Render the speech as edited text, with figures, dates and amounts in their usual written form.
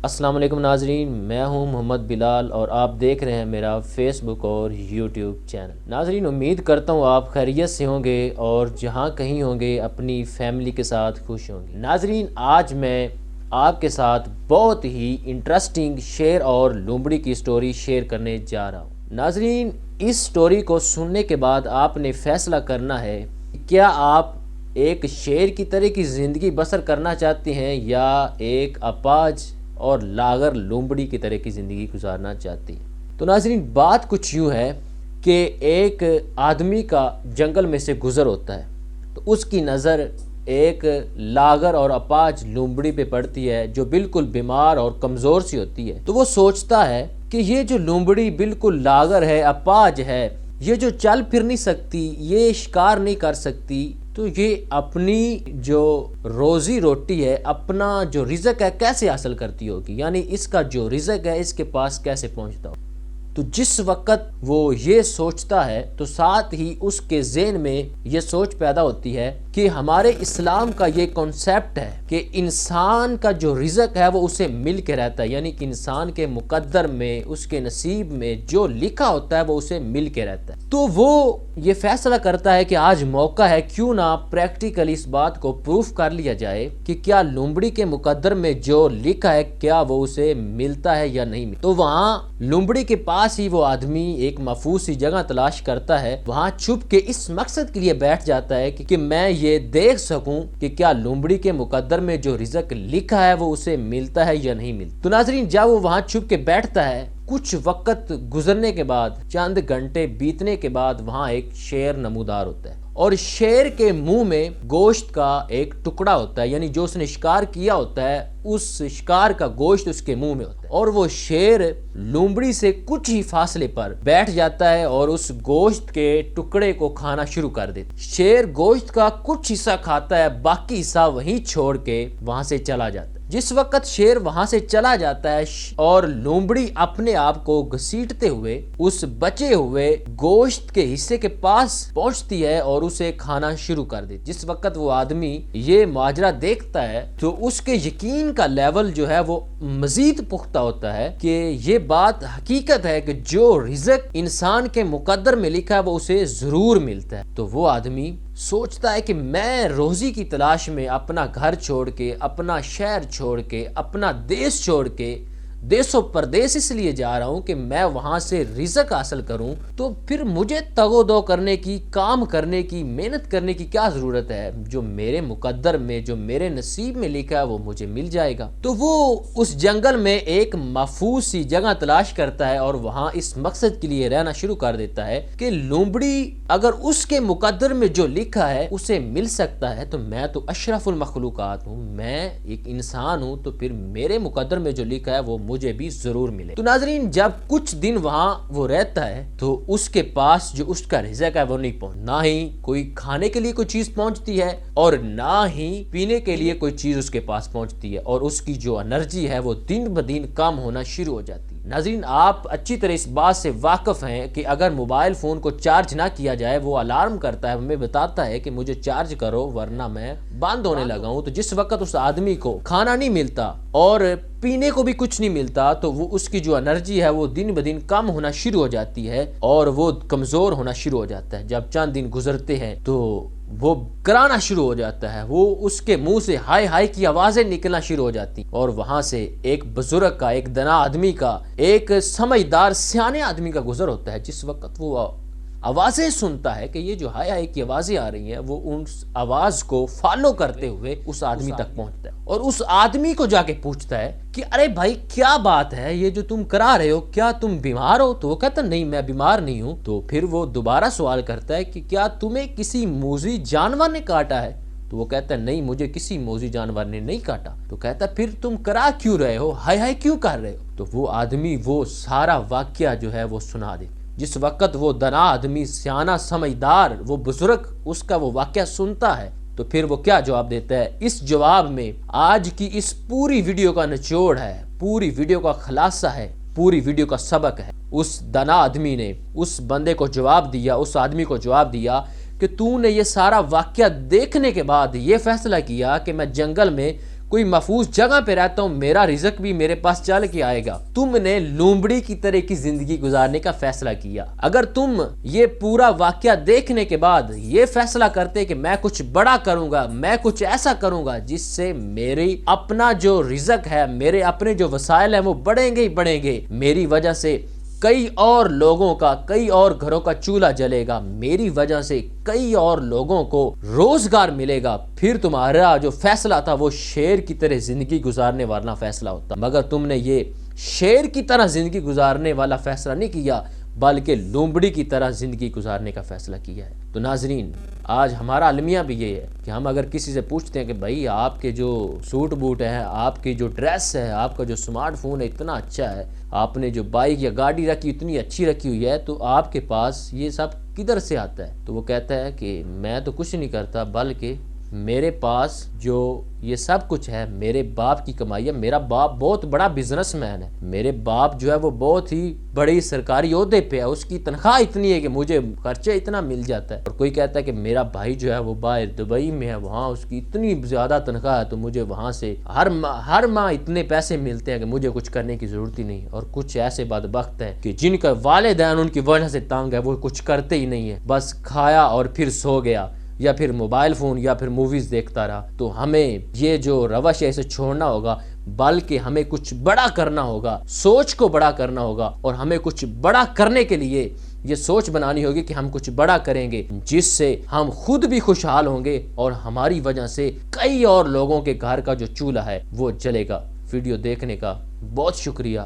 السلام علیکم ناظرین، میں ہوں محمد بلال اور آپ دیکھ رہے ہیں میرا فیس بک اور یوٹیوب چینل۔ ناظرین، امید کرتا ہوں آپ خیریت سے ہوں گے اور جہاں کہیں ہوں گے اپنی فیملی کے ساتھ خوش ہوں گے۔ ناظرین، آج میں آپ کے ساتھ بہت ہی انٹرسٹنگ شیر اور لومڑی کی سٹوری شیئر کرنے جا رہا ہوں۔ ناظرین، اس سٹوری کو سننے کے بعد آپ نے فیصلہ کرنا ہے کہ کیا آپ ایک شیر کی طرح کی زندگی بسر کرنا چاہتے ہیں یا ایک اپاہج اور لاغر لومڑی کی طرح کی زندگی گزارنا چاہتی ہیں۔ تو ناظرین، بات کچھ یوں ہے کہ ایک آدمی کا جنگل میں سے گزر ہوتا ہے تو اس کی نظر ایک لاغر اور اپاہج لومڑی پہ پڑتی ہے جو بالکل بیمار اور کمزور سی ہوتی ہے۔ تو وہ سوچتا ہے کہ یہ جو لومڑی بالکل لاغر ہے، اپاہج ہے، یہ جو چل پھر نہیں سکتی، یہ شکار نہیں کر سکتی، تو یہ اپنی جو روزی روٹی ہے، اپنا جو رزق ہے کیسے حاصل کرتی ہوگی، یعنی اس کا جو رزق ہے اس کے پاس کیسے پہنچتا ہوگا۔ تو جس وقت وہ یہ سوچتا ہے تو ساتھ ہی اس کے ذہن میں یہ سوچ پیدا ہوتی ہے کہ ہمارے اسلام کا یہ کنسیپٹ ہے کہ انسان کا جو رزق ہے وہ اسے مل کے رہتا ہے، یعنی کہ انسان کے مقدر میں، اس کے نصیب میں جو لکھا ہوتا ہے وہ اسے مل کے رہتا ہے۔ تو وہ یہ فیصلہ کرتا ہے کہ آج موقع ہے، کیوں نہ پریکٹیکلی اس بات کو پروف کر لیا جائے کہ کیا لومڑی کے مقدر میں جو لکھا ہے کیا وہ اسے ملتا ہے یا نہیں ملتا۔ تو وہاں لومڑی کے پاس ہی وہ آدمی ایک محفوظ سی جگہ تلاش کرتا ہے، وہاں چھپ کے اس مقصد کے لیے بیٹھ جاتا ہے کہ میں یہ دیکھ سکوں کہ کیا لومڑی کے مقدر میں جو رزق لکھا ہے وہ اسے ملتا ہے یا نہیں ملتا۔ تو ناظرین، جب وہ وہاں چھپ کے بیٹھتا ہے، کچھ وقت گزرنے کے بعد، چند گھنٹے بیتنے کے بعد وہاں ایک شیر نمودار ہوتا ہے اور شیر کے منہ میں گوشت کا ایک ٹکڑا ہوتا ہے، یعنی جو اس نے شکار کیا ہوتا ہے اس شکار کا گوشت اس کے منہ میں ہوتا ہے، اور وہ شیر لومڑی سے کچھ ہی فاصلے پر بیٹھ جاتا ہے اور اس گوشت کے ٹکڑے کو کھانا شروع کر دیتا ہے۔ شیر گوشت کا کچھ حصہ کھاتا ہے، باقی حصہ وہیں چھوڑ کے وہاں سے چلا جاتا ہے۔ جس وقت شیر وہاں سے چلا جاتا ہے اور لومڑی اپنے آپ کو گھسیٹتے ہوئے اس بچے ہوئے گوشت کے حصے کے پاس پہنچتی ہے اور اسے کھانا شروع کر دیتی۔ جس وقت وہ آدمی یہ ماجرا دیکھتا ہے تو اس کے یقین کا لیول جو ہے وہ مزید پختہ ہوتا ہے کہ یہ بات حقیقت ہے کہ جو رزق انسان کے مقدر میں لکھا ہے وہ اسے ضرور ملتا ہے۔ تو وہ آدمی سوچتا ہے کہ میں روزی کی تلاش میں اپنا گھر چھوڑ کے، اپنا شہر چھوڑ کے، اپنا دیش چھوڑ کے دیس و پردیس اس لیے جا رہا ہوں کہ میں وہاں سے رزق حاصل کروں، تو پھر مجھے تگ و دو کرنے کی، کام کرنے کی، محنت کرنے کی کیا ضرورت ہے؟ جو میرے مقدر میں، جو میرے نصیب میں لکھا ہے وہ مجھے مل جائے گا۔ تو وہ اس جنگل میں ایک محفوظ سی جگہ تلاش کرتا ہے اور وہاں اس مقصد کے لیے رہنا شروع کر دیتا ہے کہ لومڑی اگر اس کے مقدر میں جو لکھا ہے اسے مل سکتا ہے تو میں تو اشرف المخلوقات ہوں، میں ایک انسان ہوں، تو پھر میرے مقدر میں جو لکھا ہے وہ مجھے بھی ضرور ملے۔ تو ناظرین، جب کچھ دن وہاں وہ رہتا ہے تو اس کے پاس جو اس کا رزق ہے وہ نہیں پہنچ، نہ ہی کوئی کھانے کے لیے کوئی چیز پہنچتی ہے اور نہ ہی پینے کے لیے کوئی چیز اس کے پاس پہنچتی ہے، اور اس کی جو انرجی ہے وہ دن بدن کم ہونا شروع ہو جاتی ہے۔ ناظرین، آپ اچھی طرح اس بات سے واقف ہیں کہ اگر موبائل فون کو چارج نہ کیا جائے وہ الارم کرتا ہے، ہمیں بتاتا ہے کہ مجھے چارج کرو ورنہ میں بند ہونے لگا ہوں۔ تو جس وقت اس آدمی کو کھانا نہیں ملتا اور پینے کو بھی کچھ نہیں ملتا تو وہ اس کی جو انرجی ہے وہ دن بدن کم ہونا شروع ہو جاتی ہے اور وہ کمزور ہونا شروع ہو جاتا ہے۔ جب چند دن گزرتے ہیں تو وہ کرانا شروع ہو جاتا ہے، وہ اس کے منہ سے ہائے ہائے کی آوازیں نکلنا شروع ہو جاتی، اور وہاں سے ایک بزرگ کا، ایک دنا آدمی کا، ایک سمجھدار سیانے آدمی کا گزر ہوتا ہے۔ جس وقت وہ آوازیں سنتا ہے کہ یہ جو ہائے ہائے کی آوازیں آ رہی ہیں، وہ اس آواز کو فالو کرتے ہوئے اس آدمی تک پہنچتا ہے اور اس آدمی کو جا کے پوچھتا ہے کہ ارے بھائی کیا بات ہے، یہ جو تم کرا رہے ہو کیا تم بیمار ہو؟ تو وہ کہتا نہیں میں بیمار نہیں ہوں۔ تو پھر وہ دوبارہ سوال کرتا ہے کہ کیا تمہیں کسی موذی جانور نے کاٹا ہے؟ تو وہ کہتا ہے نہیں مجھے کسی موذی جانور نے نہیں کاٹا۔ تو کہتا ہے پھر تم کرا کیوں رہے ہو، ہائے ہائے کیوں کر رہے ہو؟ تو وہ آدمی وہ سارا واقعہ جو ہے وہ سنا دے۔ جس وقت وہ دنا آدمی، سیانہ سمجھدار، وہ بزرگ اس کا وہ واقعہ سنتا ہے تو پھر وہ کیا جواب دیتا ہے؟ اس جواب میں آج کی اس پوری ویڈیو کا نچوڑ ہے، پوری ویڈیو کا خلاصہ ہے، پوری ویڈیو کا سبق ہے۔ اس دنا آدمی نے اس بندے کو جواب دیا، اس آدمی کو جواب دیا کہ تو نے یہ سارا واقعہ دیکھنے کے بعد یہ فیصلہ کیا کہ میں جنگل میں کوئی محفوظ جگہ پہ رہتا ہوں، میرا رزق بھی میرے پاس چل کے آئے گا۔ تم نے لومڑی کی طرح کی زندگی گزارنے کا فیصلہ کیا۔ اگر تم یہ پورا واقعہ دیکھنے کے بعد یہ فیصلہ کرتے کہ میں کچھ بڑا کروں گا، میں کچھ ایسا کروں گا جس سے میری اپنا جو رزق ہے، میرے اپنے جو وسائل ہیں وہ بڑھیں گے ہی بڑھیں گے، میری وجہ سے کئی اور لوگوں کا، کئی اور گھروں کا چولہا جلے گا، میری وجہ سے کئی اور لوگوں کو روزگار ملے گا، پھر تمہارا جو فیصلہ تھا وہ شیر کی طرح زندگی گزارنے والا فیصلہ ہوتا۔ مگر تم نے یہ شیر کی طرح زندگی گزارنے والا فیصلہ نہیں کیا، بلکہ لومڑی کی طرح زندگی گزارنے کا فیصلہ کیا ہے۔ تو ناظرین، آج ہمارا المیہ بھی یہ ہے کہ ہم اگر کسی سے پوچھتے ہیں کہ بھائی آپ کے جو سوٹ بوٹ ہیں، آپ کی جو ڈریس ہے، آپ کا جو سمارٹ فون ہے اتنا اچھا ہے، آپ نے جو بائک یا گاڑی رکھی اتنی اچھی رکھی ہوئی ہے، تو آپ کے پاس یہ سب کدھر سے آتا ہے؟ تو وہ کہتا ہے کہ میں تو کچھ نہیں کرتا، بلکہ میرے پاس جو یہ سب کچھ ہے میرے باپ کی کمائی ہے۔ میرا باپ بہت بڑا بزنس مین ہے، میرے باپ جو ہے وہ بہت ہی بڑی سرکاری عہدے پہ ہے، اس کی تنخواہ اتنی ہے کہ مجھے خرچہ اتنا مل جاتا ہے۔ اور کوئی کہتا ہے کہ میرا بھائی جو ہے وہ باہر دبئی میں ہے، وہاں اس کی اتنی زیادہ تنخواہ ہے تو مجھے وہاں سے ہر ماہ اتنے پیسے ملتے ہیں کہ مجھے کچھ کرنے کی ضرورت ہی نہیں۔ اور کچھ ایسے بدبخت ہیں کہ جن کا والدین ان کی وجہ سے تنگ ہے، وہ کچھ کرتے ہی نہیں ہے، بس کھایا اور پھر سو گیا، یا پھر موبائل فون یا پھر موویز دیکھتا رہا۔ تو ہمیں یہ جو روش ہے اسے چھوڑنا ہوگا، بلکہ ہمیں کچھ بڑا کرنا ہوگا، سوچ کو بڑا کرنا ہوگا، اور ہمیں کچھ بڑا کرنے کے لیے یہ سوچ بنانی ہوگی کہ ہم کچھ بڑا کریں گے جس سے ہم خود بھی خوشحال ہوں گے اور ہماری وجہ سے کئی اور لوگوں کے گھر کا جو چولہا ہے وہ جلے گا۔ ویڈیو دیکھنے کا بہت شکریہ۔